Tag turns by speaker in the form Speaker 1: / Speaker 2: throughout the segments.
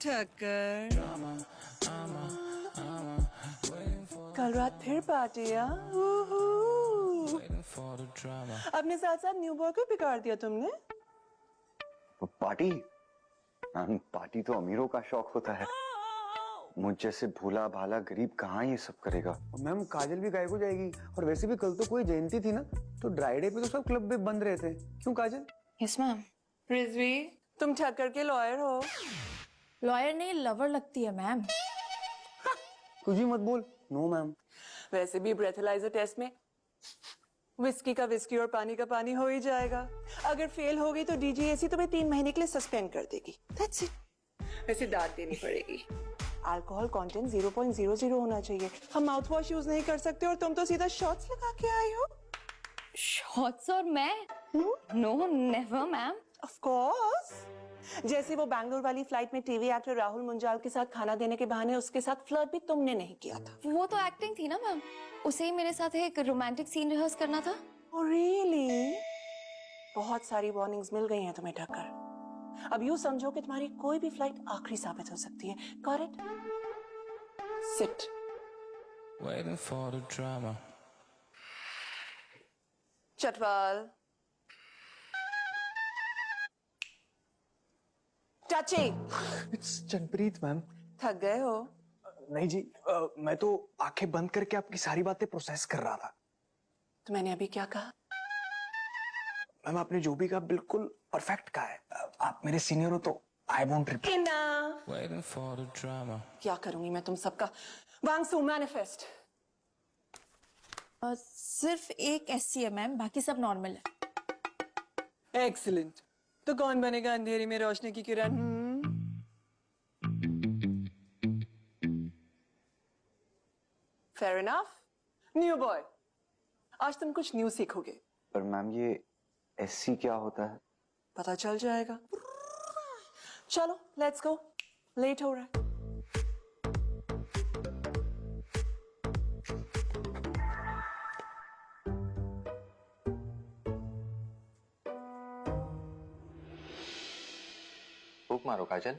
Speaker 1: ठक्कर, कल रात फिर पार्टी अपने साथ साथ न्यू बॉय को बिगाड़ दिया तुमने।
Speaker 2: पार्टी? मैम, पार्टी तो अमीरों का शौक होता है। मुझ जैसे भोला भाला गरीब कहाँ ये सब करेगा।
Speaker 3: मैम, काजल भी गायब हो जाएगी और वैसे भी कल तो कोई जयंती थी ना, तो ड्राई डे पे तो सब क्लब भी बंद रहे थे। क्यों काजल?
Speaker 4: Yes ma'am.
Speaker 1: रिजवी, तुम ठक्कर के लॉयर हो?
Speaker 4: लॉयर नहीं, लवर लगती है मैम।
Speaker 3: कुछ भी मत बोल। No ma'am.
Speaker 1: वैसे भी ब्रेथलाइजर टेस्ट में विस्की का विस्की और पानी का पानी हो ही जाएगा। अगर फेल हो गई तो डीजीएसी तुम्हें 3 महीने के लिए सस्पेंड कर देगी। That's it। वैसे दाद देनी पड़ेगी। अल्कोहल कंटेंट 0.00 होना चाहिए। हम माउथ वॉश यूज नहीं कर सकते और तुम तो सीधा शॉट्स लगा के आई हो।
Speaker 4: शॉट्स और मैं? No never ma'am.
Speaker 1: Of course. जैसे वो बैंगलोर वाली फ्लाइट में टीवी एक्टर राहुल मुंजाल के साथ खाना देने के बहाने उसके साथ फ्लर्ट भी तुमने नहीं किया था।
Speaker 4: वो तो एक्टिंग थी ना मैम, उसे ही मेरे साथ एक रोमांटिक सीन रिहर्स करना था।
Speaker 1: Oh, really? बहुत सारी वार्निंग्स मिल गई हैं तुम्हें ठक्कर। अब यूं समझो कि तुम्हारी कोई भी फ्लाइट आखिरी साबित हो सकती है। Got it? Sit.
Speaker 5: Waiting for the drama.
Speaker 1: Chatwal. चाची।
Speaker 3: It's Janpreet ma'am.
Speaker 1: थक गए हो?
Speaker 3: नहीं जी, मैं तो आंखें बंद करके आपकी सारी बातें प्रोसेस कर रहा था।
Speaker 1: तो मैंने अभी क्या कहा?
Speaker 3: मैम, आपने जो भी कहा बिल्कुल परफेक्ट कहा है। आप मेरे सीनियर हो तो I won't repeat.
Speaker 1: Enough.
Speaker 5: Waiting for the drama.
Speaker 1: क्या करूंगी मैं तुम सबका? वांगसू मैनिफेस्ट।
Speaker 4: सिर्फ एक एससी है मैम, बाकी सब नॉर्मल है।
Speaker 1: एक्सीलेंट। तो कौन बनेगा अंधेरी में रोशनी की किरण? Fair enough. न्यू बॉय, आज तुम कुछ न्यू सीखोगे।
Speaker 2: पर मैम, ये एससी क्या होता है?
Speaker 1: पता चल जाएगा। चलो लेट्स गो, लेट हो रहा है।
Speaker 6: फूक मारो काजल।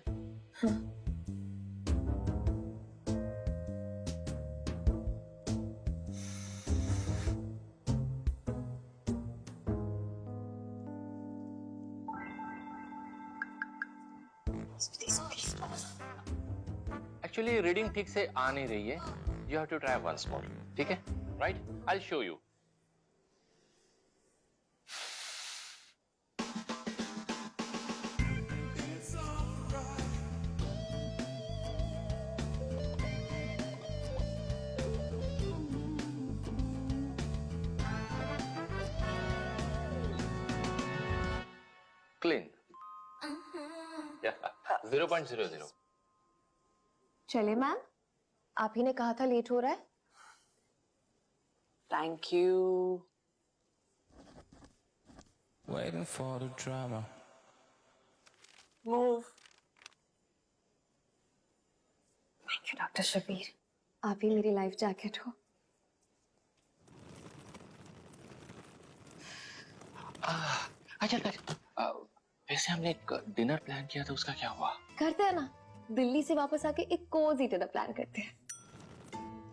Speaker 6: एक्चुअली रीडिंग ठीक से आ नहीं रही है। You have to try once more. ठीक है? Right? I will show you. Clean. 0.00।
Speaker 7: चले मैम, आप ही ने कहा था लेट हो रहा है।
Speaker 1: Thank you.
Speaker 5: Waiting for the drama.
Speaker 1: Move.
Speaker 7: Thank you doctor Shabir, आप ही मेरी लाइफ जैकेट हो।
Speaker 6: अच्छा, वैसे हमने एक डिनर प्लान किया था, उसका क्या हुआ?
Speaker 7: करते हैं ना, दिल्ली से वापस आके एक कोजी डिनर प्लान करते हैं।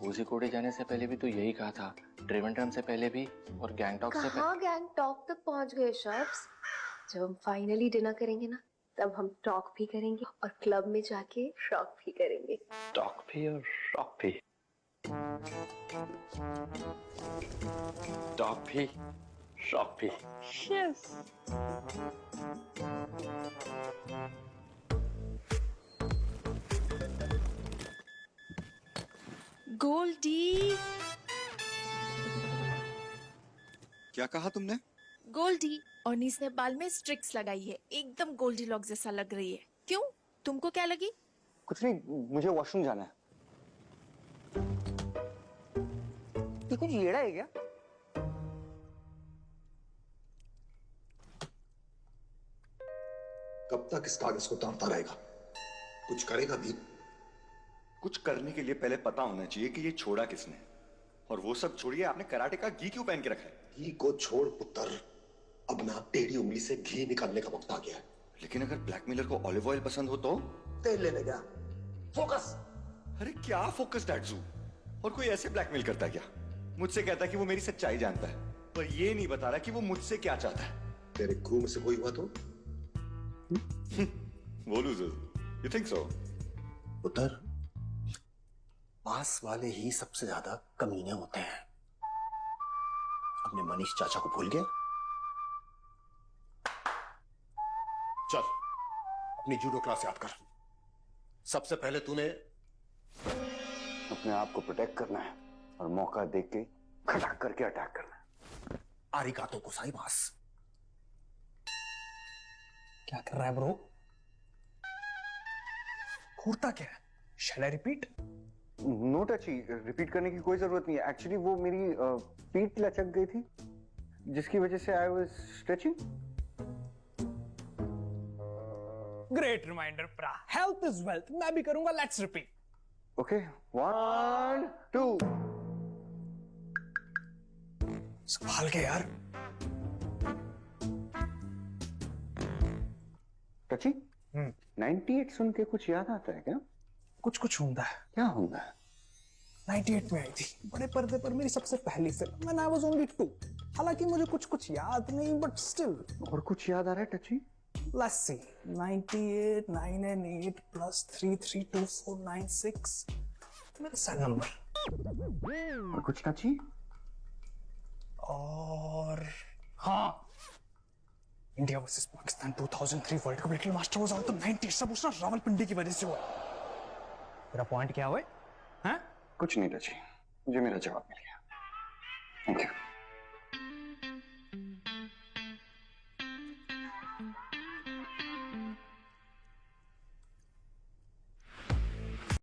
Speaker 6: कोझीकोड जाने से पहले भी तो यही कहा था, ट्रिवेंड्रम से पहले भी और गैंगटॉक से पहले।
Speaker 7: कहाँ गैंगटॉक तक पहुंच गए शख्स। जब हम फाइनली डिनर करेंगे ना, तब हम टॉक भी करेंगे और क्लब में जाके शॉक भी करेंगे।
Speaker 6: टॉक भी और शॉक भी। टॉक भी, शॉक भी।
Speaker 7: यस।
Speaker 4: गोल्डी।
Speaker 8: क्या कहा तुमने?
Speaker 4: गोल्डी। और नीस ने बाल में स्ट्रिक्स लगाई है, एकदम गोल्डी लॉक जैसा लग रही है। क्यों, तुमको क्या लगी?
Speaker 3: कुछ नहीं, मुझे वॉशरूम जाना है। ये कुछ येड़ा है क्या?
Speaker 9: कब तक इस कागज को तारता रहेगा? कुछ करेगा भी?
Speaker 2: कुछ करने के लिए पहले पता होना चाहिए कि ये छोड़ा किसने। और वो सब छोड़िए, आपने कराटे का घी क्यों पहन के रखा है?
Speaker 9: घी को छोड़ पुत्र, अब ना टेढ़ी उंगली से घी निकालने का वक्त आ गया है।
Speaker 2: लेकिन अगर ब्लैकमेलर को ऑलिव ऑयल पसंद हो तो?
Speaker 9: तेल लेने गया। फोकस।
Speaker 8: अरे क्या फोकस डैडजू, और कोई ऐसे ब्लैकमेल करता है क्या? मुझसे कहता है कि वो मेरी सच्चाई जानता है, पर ये नहीं बता रहा कि वो मुझसे क्या चाहता है।
Speaker 9: तेरे खून से कोई हुआ तो?
Speaker 8: वो लूजर, यू थिंक सो?
Speaker 9: उधर पास वाले ही सबसे ज्यादा कमीने होते हैं। अपने मनीष चाचा को भूल गया? चल अपनी जूडो क्लास याद कर। सबसे पहले तूने
Speaker 2: अपने आप को प्रोटेक्ट करना है और मौका देख के खटाक करके अटैक करना है।
Speaker 9: आरिगातो गोसाइमास।
Speaker 3: क्या कर रहा है ब्रो? घूरता क्या है? Shall I repeat?
Speaker 2: No touchy, repeat करने की कोई जरूरत नहीं है। एक्चुअली वो मेरी पीठ लचक गई थी, जिसकी वजह से I was stretching.
Speaker 3: Great reminder प्रा, हेल्थ इज वेल्थ। मैं भी करूंगा, लेट्स रिपीट।
Speaker 2: ओके, 1 2।
Speaker 3: संभाल के यार।
Speaker 2: टची, 98 सुन के कुछ याद आता है क्या?
Speaker 3: कुछ कुछ होता है।
Speaker 2: क्या होता है?
Speaker 3: 98 में आई थी बड़े पर्दे पर मेरी सबसे पहली film, when I was only 2। हालांकि मुझे कुछ कुछ याद नहीं, बट स्टिल।
Speaker 2: और कुछ याद आ रहा है टची?
Speaker 3: लेट्स सी, 98 9 and 8 plus 3 3 2 4 9 6 मेरा सेल नंबर।
Speaker 2: और कुछ टची?
Speaker 3: और हाँ, India versus Pakistan 2003 world cup, little master was out the 90। सब उसना रावलपिंडी की वजह से हुआ। तेरा पॉइंट क्या हुआ है? हाँ?
Speaker 2: कुछ नहीं टची, मुझे मेरा जवाब मिल गया। Thank you.